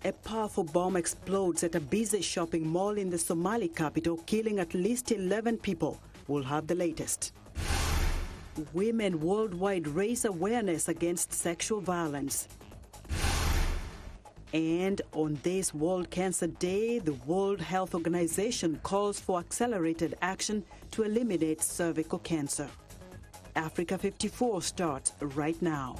A powerful bomb explodes at a busy shopping mall in the Somali capital, killing at least 11 people. We'll have the latest. Women worldwide raise awareness against sexual violence. And on this World Cancer Day, the World Health Organization calls for accelerated action to eliminate cervical cancer. Africa 54 starts right now.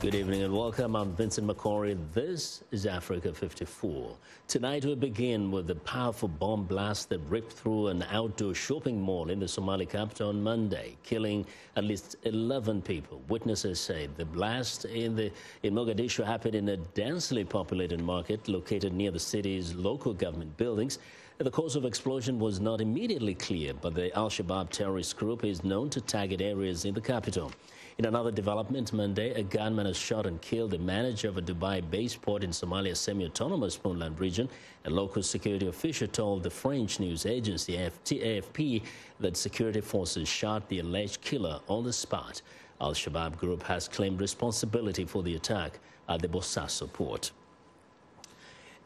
Good evening and welcome. I'm Vincent McCory. This is Africa 54. Tonight we begin with the powerful bomb blast that ripped through an outdoor shopping mall in the Somali capital on Monday, killing at least 11 people. Witnesses say the blast in Mogadishu happened in a densely populated market located near the city's local government buildings. The cause of explosion was not immediately clear, but the Al-Shabaab terrorist group is known to target areas in the capital. In another development Monday, a gunman has shot and killed the manager of a Dubai-based port in Somalia's semi-autonomous Puntland region. A local security official told the French news agency AFP that security forces shot the alleged killer on the spot. Al-Shabaab group has claimed responsibility for the attack at the Bosaso port.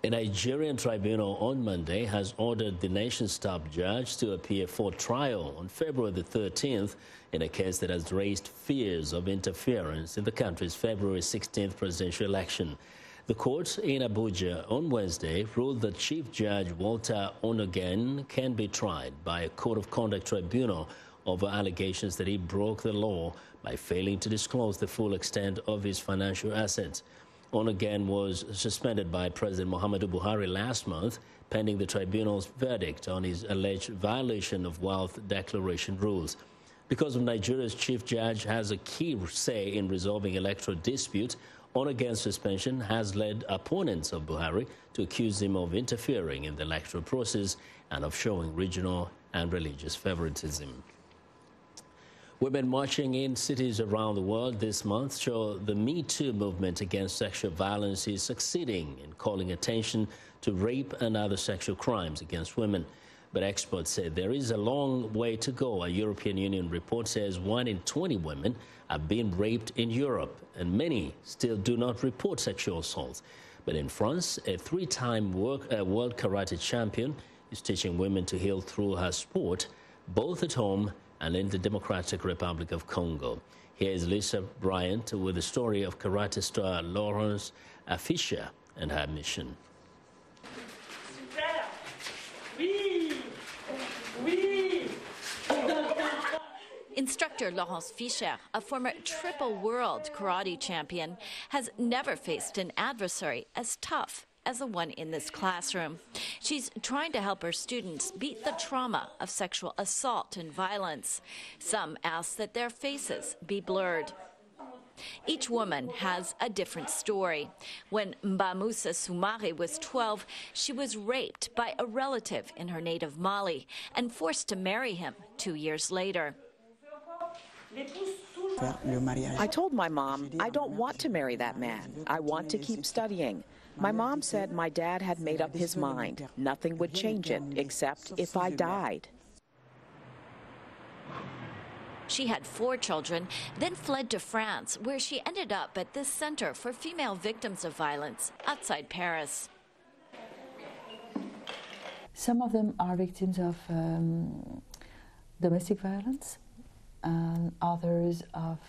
A Nigerian tribunal on Monday has ordered the nation's top judge to appear for trial on February the 13th in a case that has raised fears of interference in the country's February 16th presidential election. The court in Abuja on Wednesday ruled that Chief Judge Walter Onogen can be tried by a Code of Conduct tribunal over allegations that he broke the law by failing to disclose the full extent of his financial assets. Onogen was suspended by President Muhammadu Buhari last month, pending the tribunal's verdict on his alleged violation of wealth declaration rules. Because of Nigeria's chief judge has a key say in resolving electoral disputes, Onogen's suspension has led opponents of Buhari to accuse him of interfering in the electoral process and of showing regional and religious favoritism. Women marching in cities around the world this month show the Me Too movement against sexual violence is succeeding in calling attention to rape and other sexual crimes against women. But experts say there is a long way to go. A European Union report says 1 in 20 women are being raped in Europe, and many still do not report sexual assaults. But in France, a 3-time world karate champion is teaching women to heal through her sport, both at home and in the Democratic Republic of Congo. Here is Lisa Bryant with the story of karate star Laurence Fischer and her mission. Instructor Laurence Fischer, a former triple world karate champion, has never faced an adversary as tough as the one in this classroom. She's trying to help her students beat the trauma of sexual assault and violence. Some ask that their faces be blurred. Each woman has a different story. When Mbamusa Soumare was 12, she was raped by a relative in her native Mali and forced to marry him 2 years later. I told my mom, I don't want to marry that man. I want to keep studying. My mom said my dad had made up his mind. Nothing would change it, except if I died. She had 4 children, then fled to France, where she ended up at this center for female victims of violence outside Paris. Some of them are victims of domestic violence, and others of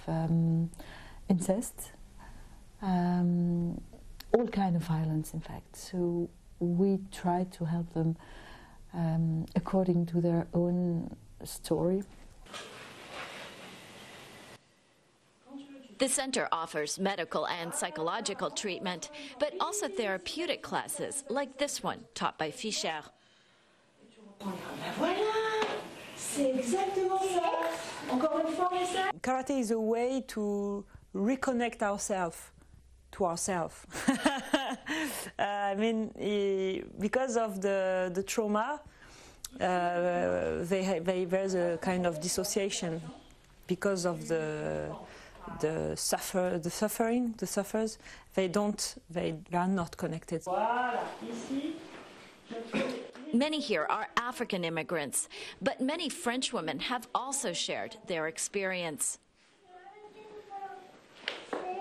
incest. All kind of violence, in fact. So we try to help them according to their own story. The center offers medical and psychological treatment, but also therapeutic classes like this one taught by Fischer. Karate is a way to reconnect ourselves to ourselves. I mean, because of the trauma, there's a kind of dissociation because of the sufferers. They are not connected. Many here are African immigrants, but many French women have also shared their experience.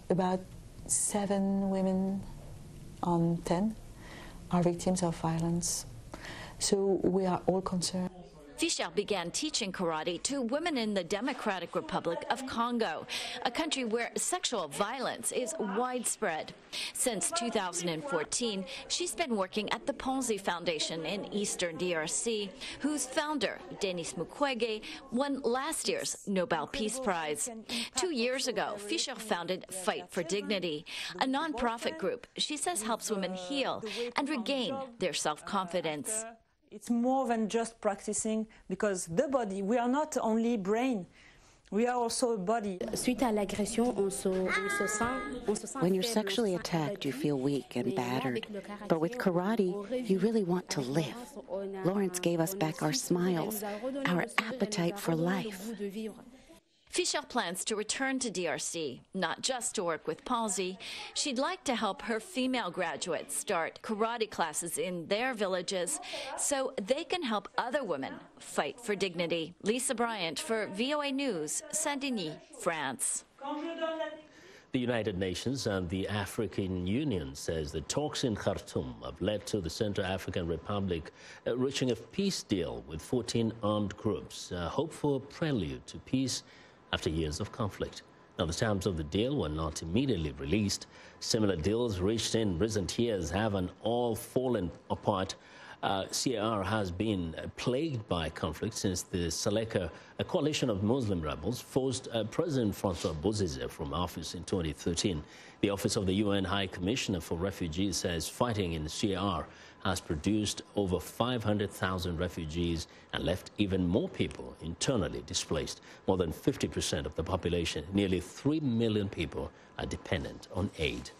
About 7 women on 10 are victims of violence. So we are all concerned. Fischer began teaching karate to women in the Democratic Republic of Congo, a country where sexual violence is widespread. Since 2014, she's been working at the Ponzi Foundation in Eastern DRC, whose founder, Denis Mukwege, won last year's Nobel Peace Prize. 2 years ago, Fischer founded Fight for Dignity, a non-profit group she says helps women heal and regain their self-confidence. It's more than just practicing, because the body, we are not only brain, we are also a body. When you're sexually attacked, you feel weak and battered. But with karate, you really want to live. Lawrence gave us back our smiles, our appetite for life. Fischer plans to return to DRC, not just to work with palsy. She'd like to help her female graduates start karate classes in their villages so they can help other women fight for dignity. Lisa Bryant for VOA News, Saint-Denis, France. The United Nations and the African Union says the talks in Khartoum have led to the Central African Republic reaching a peace deal with 14 armed groups, a hopeful prelude to peace after years of conflict. Now, the terms of the deal were not immediately released. Similar deals reached in recent years haven't all fallen apart. CAR has been plagued by conflict since the Seleka, a coalition of Muslim rebels, forced President Francois Bozizé from office in 2013. The Office of the UN High Commissioner for Refugees says fighting in CAR has produced over 500,000 refugees and left even more people internally displaced. More than 50% of the population, nearly 3 million people, are dependent on aid.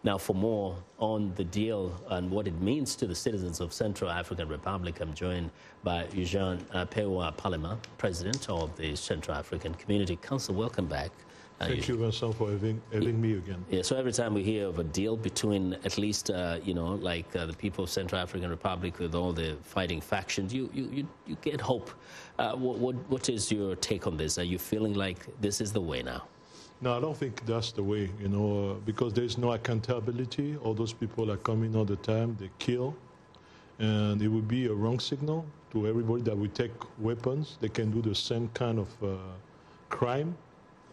Now, for more on the deal and what it means to the citizens of Central African Republic, I'm joined by Eugene Pewa Palema, President of the Central African Community Council. Welcome back. Thank you, Vincent, for having me again. Yeah, so every time we hear of a deal between at least, the people of Central African Republic with all the fighting factions, you get hope. What is your take on this? Are you feeling like this is the way now? No, I don't think that's the way, because there's no accountability. All those people are coming all the time, they kill, and it would be a wrong signal to everybody that we take weapons. They can do the same kind of crime.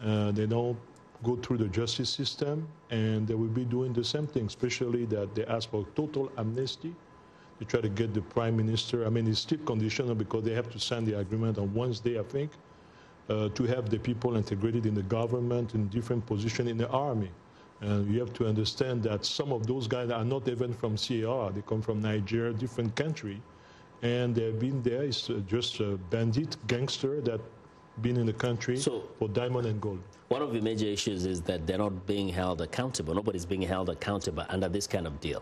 They don't go through the justice system, and they will be doing the same thing, especially that they ask for total amnesty. They try to get the prime minister. I mean, it's still conditional because they have to sign the agreement on Wednesday, I think, to have the people integrated in the government in different positions in the army. And you have to understand that some of those guys are not even from CAR. They come from Nigeria, different country, and they've been there. It's just a bandit, gangster that been in the country for diamond and gold. One of the major issues is that they're not being held accountable. Nobody's being held accountable under this kind of deal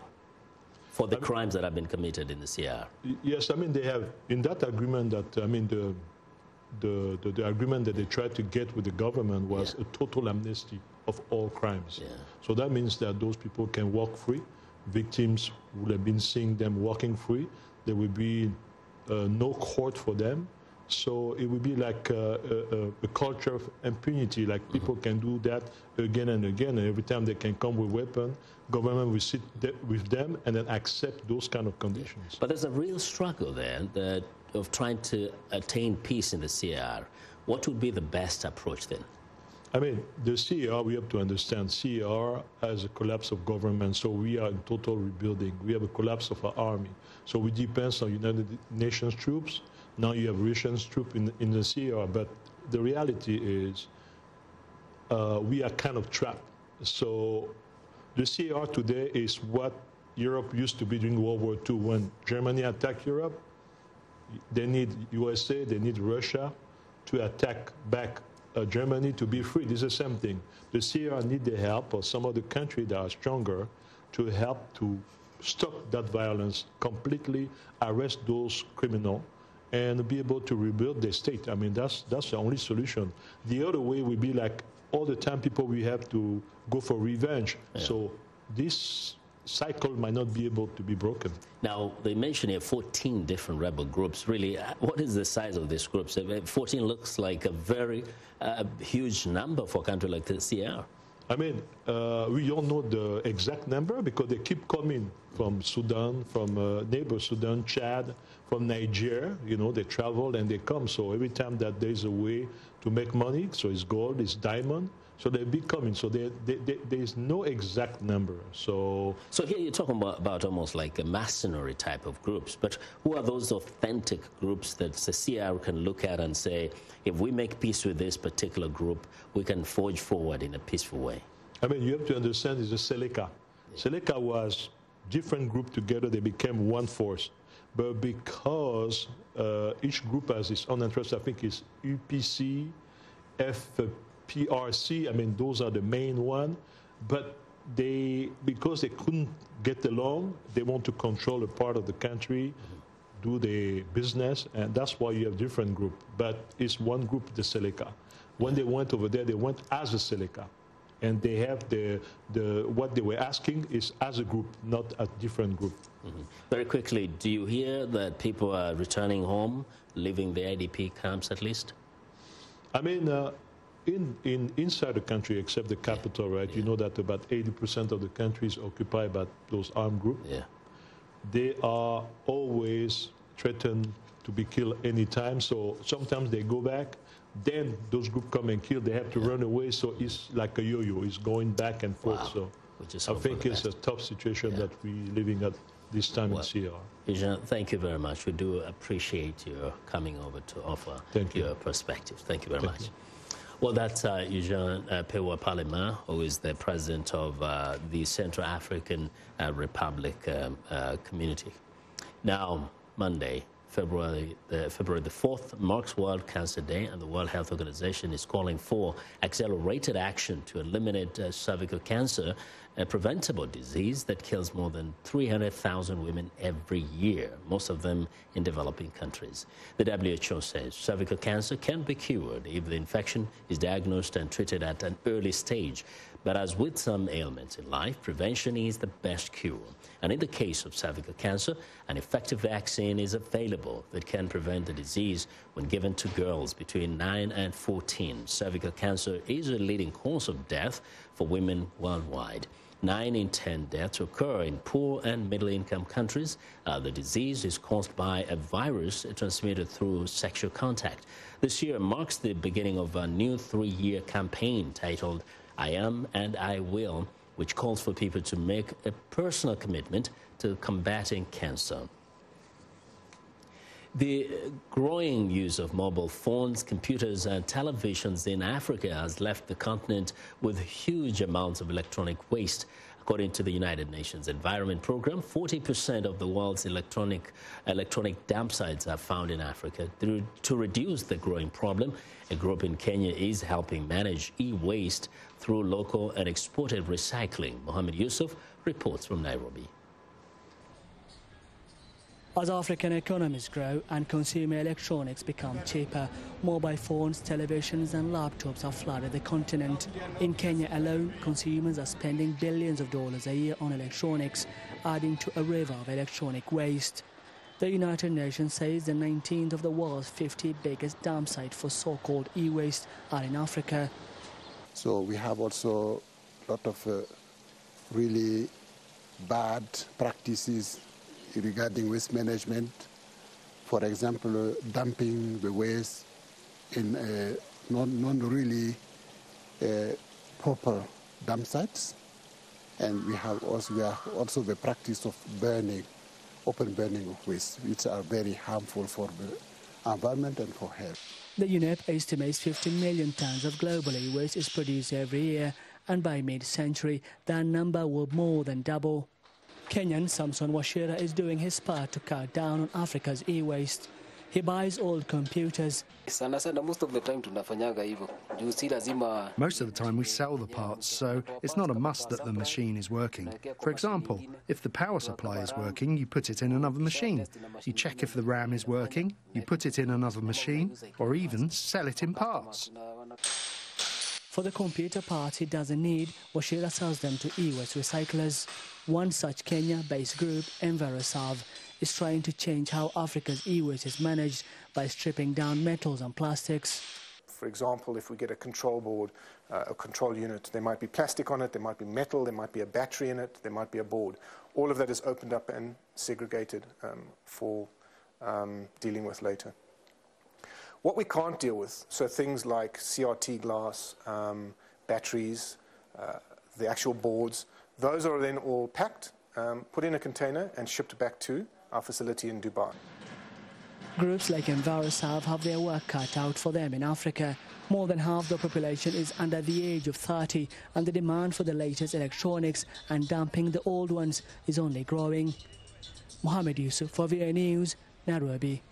for the crimes that have been committed in the CAR. Yes, I mean, they have, in that agreement that, I mean, the agreement that they tried to get with the government was a total amnesty of all crimes. Yeah. So that means that those people can walk free. Victims will have been seeing them walking free. There will be no court for them. So it would be like a culture of impunity, like people can do that again and again, and every time they can come with weapons, government will sit with them and then accept those kind of conditions. But there's a real struggle there of trying to attain peace in the CAR. What would be the best approach then? I mean, the CAR, we have to understand, CAR has a collapse of government, so we are in total rebuilding. We have a collapse of our army. So we depend on United Nations troops. Now you have Russian troops in the CAR, but the reality is we are kind of trapped. So the CAR today is what Europe used to be during World War II. When Germany attacked Europe, they need USA, they need Russia to attack back Germany to be free. This is the same thing. The CAR need the help of some other countries that are stronger to help to stop that violence, completely arrest those criminals, and be able to rebuild the state. I mean, that's the only solution. The other way would be like all the time people we have to go for revenge. Yeah. So this cycle might not be able to be broken. Now, they mention here 14 different rebel groups. Really, what is the size of these groups? 14 looks like a very huge number for a country like the CAR. I mean, we don't know the exact number because they keep coming from Sudan, from neighbor Sudan, Chad, from Nigeria. You know, they travel and they come. So every time that there's a way to make money, so it's gold, it's diamond, so they'll be coming. So there's no exact number. So here you're talking about almost like a mercenary type of groups. But who are those authentic groups that the CR can look at and say, if we make peace with this particular group, we can forge forward in a peaceful way? I mean, you have to understand is a Seleka. Yeah. Seleka was different group together. They became one force. But because each group has its own interest, I think it's UPC, FPRC. I mean, those are the main one. But because they couldn't get along, they want to control a part of the country, do the business, and that's why you have different group. But it's one group, the Seleka. When they went over there, they went as a Seleka. And they have what they were asking is as a group, not a different group. Mm-hmm. Very quickly, do you hear that people are returning home, leaving the IDP camps at least? I mean, inside the country, except the capital, right? Yeah. You know that about 80% of the country is occupied by those armed groups. Yeah. They are always threatened to be killed anytime. So sometimes they go back. Then those groups come and kill. They have to run away. So it's like a yo-yo. It's going back and forth. Wow. So I think it's a tough situation that we're living at this time in CR. Eugene, thank you very much. We do appreciate your coming over to offer your perspective. Thank you very much. Well, that's Eugene Pewa Palema, who is the president of the Central African Republic community. Now, Monday, February the 4th marks World Cancer Day, and the World Health Organization is calling for accelerated action to eliminate cervical cancer, a preventable disease that kills more than 300,000 women every year, most of them in developing countries. The WHO says cervical cancer can be cured if the infection is diagnosed and treated at an early stage. But as with some ailments in life, prevention is the best cure. And in the case of cervical cancer, an effective vaccine is available that can prevent the disease when given to girls between 9 and 14. Cervical cancer is a leading cause of death for women worldwide. 9 in 10 deaths occur in poor and middle-income countries. The disease is caused by a virus transmitted through sexual contact. This year marks the beginning of a new 3-year campaign titled I Am and I Will, which calls for people to make a personal commitment to combating cancer. The growing use of mobile phones, computers, and televisions in Africa has left the continent with huge amounts of electronic waste. According to the United Nations Environment Programme, 40% of the world's electronic dump sites are found in Africa. To reduce the growing problem, a group in Kenya is helping manage e-waste through local and exported recycling. Mohammed Yusuf reports from Nairobi. As African economies grow and consumer electronics become cheaper, mobile phones, televisions and laptops have flooded the continent. In Kenya alone, consumers are spending billions of dollars a year on electronics, adding to a river of electronic waste. The United Nations says the 19th of the world's 50 biggest dump sites for so-called e-waste are in Africa. So we have also a lot of really bad practices regarding waste management. For example, dumping the waste in non-really proper dump sites. And we have also the practice of burning, open burning of waste, which are very harmful for the environment and for health. The UNEP estimates 15 million tons of global e-waste is produced every year, and by mid-century, that number will more than double. Kenyan Samson Washira is doing his part to cut down on Africa's e-waste. He buys old computers. Most of the time we sell the parts, so it's not a must that the machine is working. For example, if the power supply is working, you put it in another machine. You check if the RAM is working, you put it in another machine, or even sell it in parts. For the computer parts he doesn't need, Washira sells them to e-waste recyclers. One such Kenya-based group, Enviroserve, is trying to change how Africa's e-waste is managed by stripping down metals and plastics. For example, if we get a control board, a control unit, there might be plastic on it, there might be metal, there might be a battery in it, there might be a board. All of that is opened up and segregated for dealing with later. What we can't deal with, so things like CRT glass, batteries, the actual boards, those are then all packed, put in a container and shipped back to our facility in Dubai. Groups like EnviroServe have their work cut out for them in Africa. More than half the population is under the age of 30, and the demand for the latest electronics and dumping the old ones is only growing. Mohammed Yusuf for VOA News, Nairobi.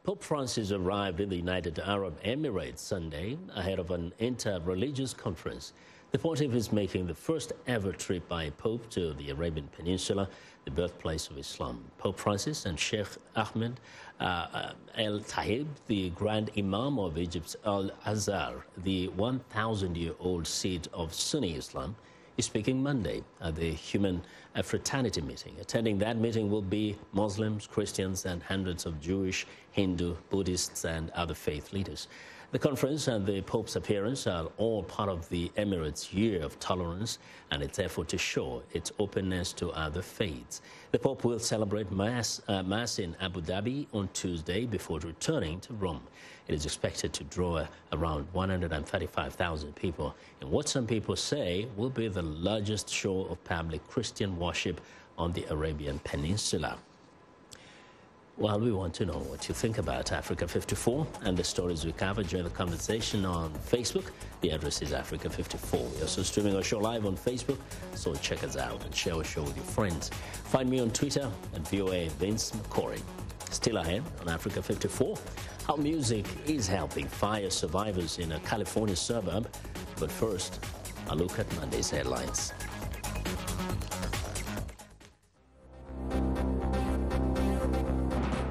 Pope Francis arrived in the United Arab Emirates Sunday ahead of an inter-religious conference. The pontiff is making the first ever trip by a pope to the Arabian Peninsula, the birthplace of Islam. Pope Francis and Sheikh Ahmed El-Tahib, the Grand Imam of Egypt's Al-Azhar, the 1,000-year-old seat of Sunni Islam, is speaking Monday at the Human Fraternity meeting. Attending that meeting will be Muslims, Christians, and hundreds of Jewish, Hindu, Buddhists, and other faith leaders. The conference and the Pope's appearance are all part of the Emirates' Year of Tolerance and its effort to show its openness to other faiths. The Pope will celebrate Mass in Abu Dhabi on Tuesday before returning to Rome. It is expected to draw around 135,000 people in what some people say will be the largest show of public Christian worship on the Arabian Peninsula. Well, we want to know what you think about Africa 54 and the stories we cover. Join the conversation on Facebook. The address is Africa 54. We're also streaming our show live on Facebook, so check us out and share our show with your friends. Find me on Twitter at VOA Vince McCory. Still ahead on Africa 54, how music is helping fire survivors in a California suburb. But first, a look at Monday's headlines.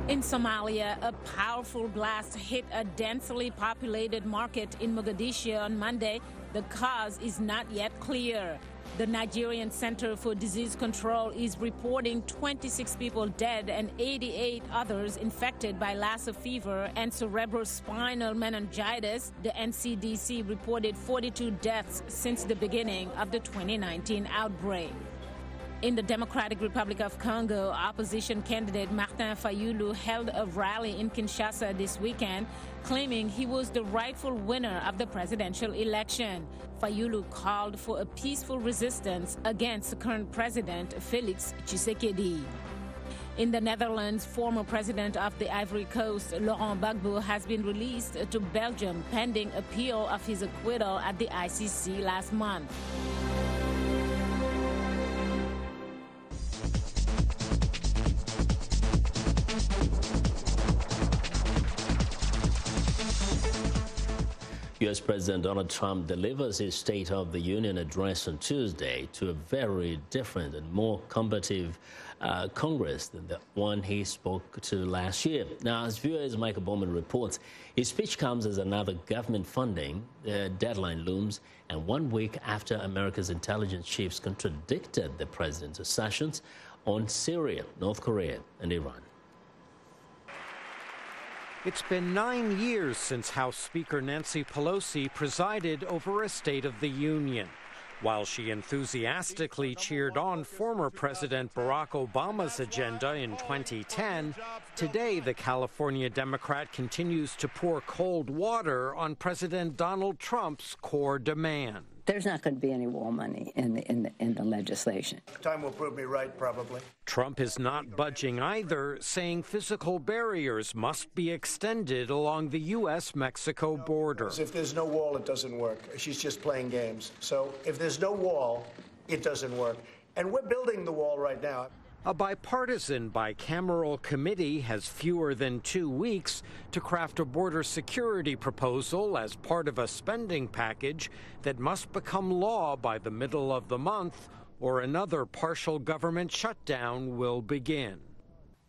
In Somalia, a powerful blast hit a densely populated market in Mogadishu on Monday. The cause is not yet clear. The Nigerian Center for Disease Control is reporting 26 people dead and 88 others infected by Lassa fever and cerebrospinal meningitis. The NCDC reported 42 deaths since the beginning of the 2019 outbreak. In the Democratic Republic of Congo, opposition candidate Martin Fayulu held a rally in Kinshasa this weekend, claiming he was the rightful winner of the presidential election. Fayulu called for a peaceful resistance against the current president, Félix Tshisekedi. In the Netherlands, former president of the Ivory Coast, Laurent Gbagbo, has been released to Belgium pending appeal of his acquittal at the ICC last month. U.S. President Donald Trump delivers his State of the Union address on Tuesday to a very different and more combative Congress than the one he spoke to last year. Now, as viewers, Michael Bowman reports, his speech comes as another government funding deadline looms, and 1 week after America's intelligence chiefs contradicted the president's assertions on Syria, North Korea, and Iran. It's been 9 years since House Speaker Nancy Pelosi presided over a State of the Union. While she enthusiastically cheered on former President Barack Obama's agenda in 2010, today the California Democrat continues to pour cold water on President Donald Trump's core demand. There's not going to be any war money in the legislation. Time will prove me right, probably. Trump is not budging either, saying physical barriers must be extended along the U.S.-Mexico border. If there's no wall, it doesn't work. She's just playing games. So if there's no wall, it doesn't work. And we're building the wall right now. A bipartisan bicameral committee has fewer than 2 weeks to craft a border security proposal as part of a spending package that must become law by the middle of the month, or another partial government shutdown will begin.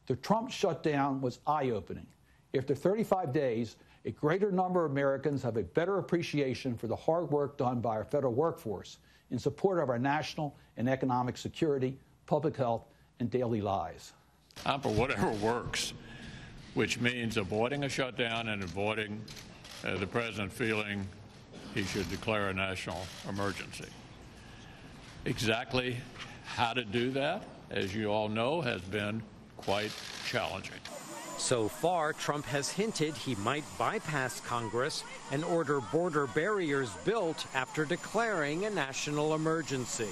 The Trump shutdown was eye-opening. After 35 days, a greater number of Americans have a better appreciation for the hard work done by our federal workforce in support of our national and economic security, public health, and daily lives. I'm for whatever works. which means avoiding a shutdown and avoiding the president feeling he should declare a national emergency. Exactly how to do that, as you all know, has been quite challenging. So far, Trump has hinted he might bypass Congress and order border barriers built after declaring a national emergency.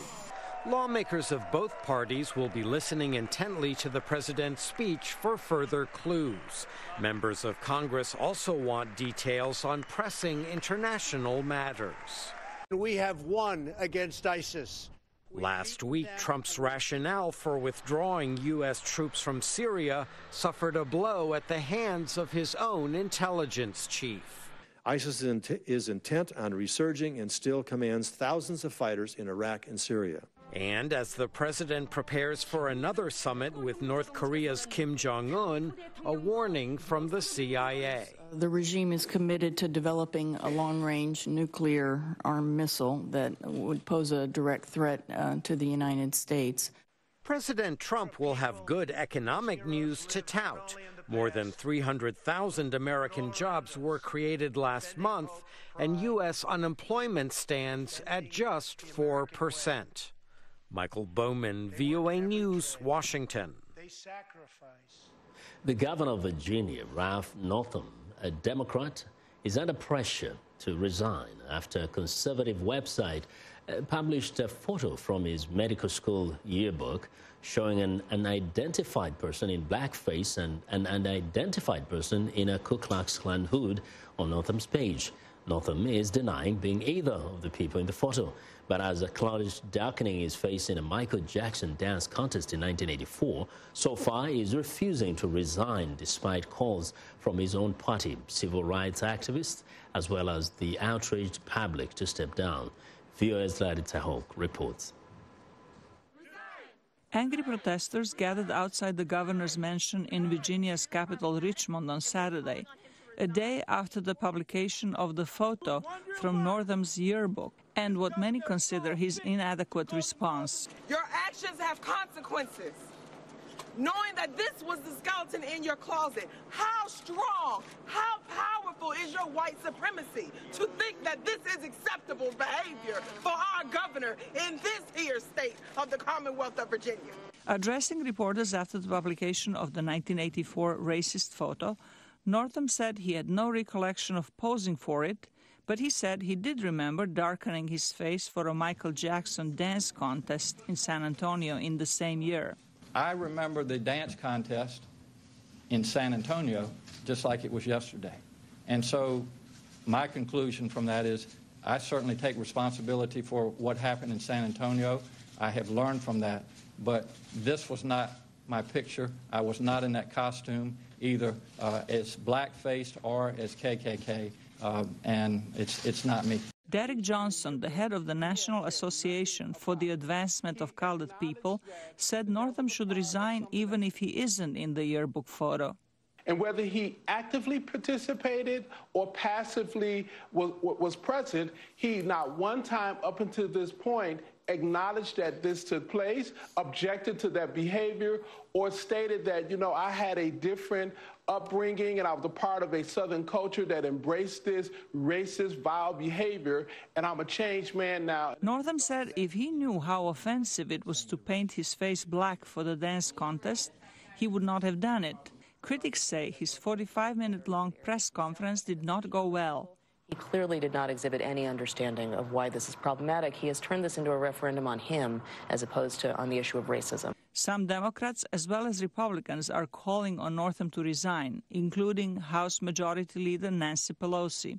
Lawmakers of both parties will be listening intently to the president's speech for further clues. Members of Congress also want details on pressing international matters. We have won against ISIS. Last week, Trump's rationale for withdrawing U.S. troops from Syria suffered a blow at the hands of his own intelligence chief. ISIS is intent on resurging and still commands thousands of fighters in Iraq and Syria. And as the president prepares for another summit with North Korea's Kim Jong-un, a warning from the CIA. The regime is committed to developing a long-range nuclear armed missile that would pose a direct threat to the United States. President Trump will have good economic news to tout. More than 300,000 American jobs were created last month, and U.S. unemployment stands at just 4%. Michael Bowman, VOA News, Washington. The governor of Virginia, Ralph Northam, a Democrat, is under pressure to resign after a conservative website published a photo from his medical school yearbook showing an unidentified person in blackface and an unidentified person in a Ku Klux Klan hood on Notham's page. Northam is denying being either of the people in the photo, but as acknowledged darkening his face in a Michael Jackson dance contest in 1984, so far he is refusing to resign despite calls from his own party, civil rights activists, as well as the outraged public to step down. VOA's Larry Hawk reports. Angry protesters gathered outside the governor's mansion in Virginia's capital, Richmond, on Saturday, a day after the publication of the photo from Northam's yearbook and what many consider his inadequate response. Your actions have consequences. Knowing that this was the skeleton in your closet, how strong, how powerful is your white supremacy to think that this is acceptable behavior for our governor in this here state of the Commonwealth of Virginia? Addressing reporters after the publication of the 1984 racist photo, Northam said he had no recollection of posing for it, but he said he did remember darkening his face for a Michael Jackson dance contest in San Antonio in the same year. I remember the dance contest in San Antonio just like it was yesterday. And so my conclusion from that is I certainly take responsibility for what happened in San Antonio. I have learned from that. But this was not my picture. I was not in that costume, either as black-faced or as KKK, and it's not me. Derek Johnson, the head of the National Association for the Advancement of Colored People, said Northam should resign even if he isn't in the yearbook photo. And whether he actively participated or passively was present, he not one time up until this point acknowledged that this took place, objected to that behavior, or stated that, you know, I had a different upbringing and I was a part of a Southern culture that embraced this racist, vile behavior, and I'm a changed man now. Northam said if he knew how offensive it was to paint his face black for the dance contest, he would not have done it. Critics say his 45-minute-long press conference did not go well. He clearly did not exhibit any understanding of why this is problematic. He has turned this into a referendum on him as opposed to on the issue of racism. Some Democrats as well as Republicans are calling on Northam to resign, including House Majority Leader Nancy Pelosi.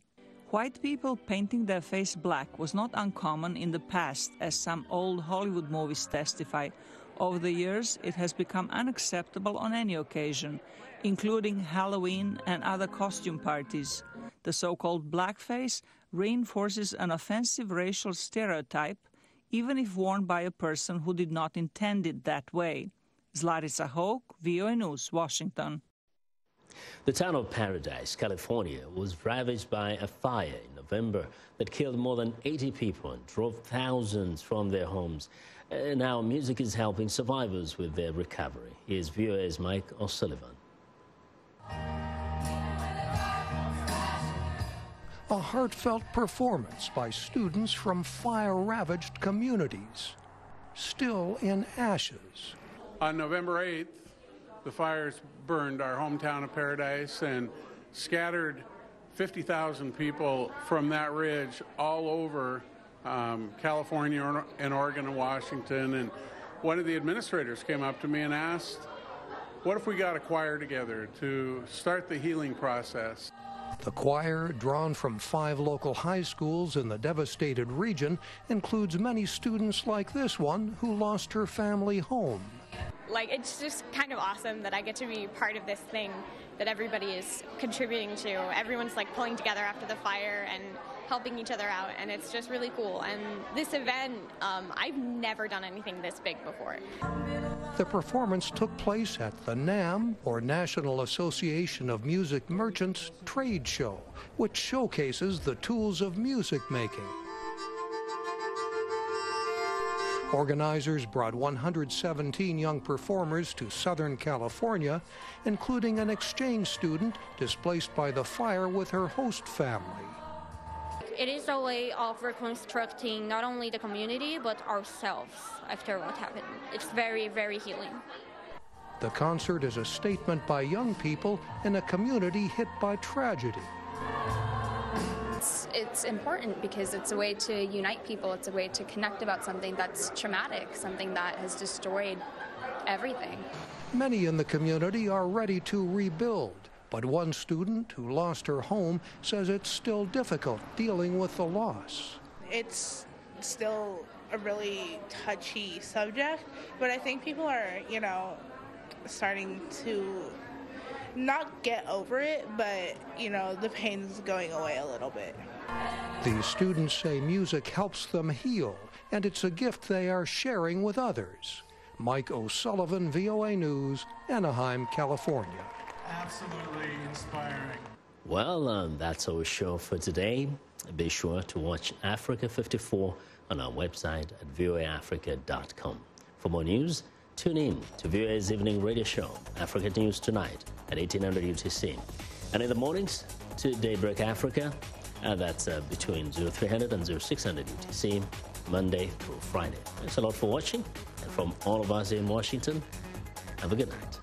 White people painting their face black was not uncommon in the past, as some old Hollywood movies testify. Over the years, it has become unacceptable on any occasion, including Halloween and other costume parties. The so-called blackface reinforces an offensive racial stereotype, even if worn by a person who did not intend it that way. Zlatica Hoke, VOA News, Washington. The town of Paradise, California, was ravaged by a fire in November that killed more than 80 people and drove thousands from their homes. Now music is helping survivors with their recovery. Here's VOA's Mike O'Sullivan. a heartfelt performance by students from fire-ravaged communities, still in ashes. On November 8th, the fires burned our hometown of Paradise and scattered 50,000 people from that ridge all over California and Oregon and Washington. And one of the administrators came up to me and asked, what if we got a choir together to start the healing process? The choir, drawn from 5 local high schools in the devastated region, includes many students like this one who lost her family home. Like, it's just kind of awesome that I get to be part of this thing that everybody is contributing to. Everyone's like pulling together after the fire and helping each other out, and it's just really cool. And this event, I've never done anything this big before. The performance took place at the NAM, or National Association of Music Merchants, trade show, which showcases the tools of music making. Organizers brought 117 young performers to Southern California, including an exchange student displaced by the fire with her host family. It is a way of reconstructing not only the community, but ourselves after what happened. It's very, very healing. The concert is a statement by young people in a community hit by tragedy. It's important because it's a way to unite people. It's a way to connect about something that's traumatic, something that has destroyed everything. Many in the community are ready to rebuild, but one student who lost her home says it's still difficult dealing with the loss. It's still a really touchy subject, but I think people are, starting to not get over it, but, the pain's going away a little bit. These students say music helps them heal, and it's a gift they are sharing with others. Mike O'Sullivan, VOA News, Anaheim, California. Absolutely inspiring. Well, that's our show for today. Be sure to watch Africa 54 on our website at voaafrica.com. For more news, tune in to VOA's evening radio show, Africa News Tonight, at 1800 UTC. And in the mornings, to Daybreak Africa, that's between 0300 and 0600 UTC, Monday through Friday. Thanks a lot for watching. And from all of us in Washington, have a good night.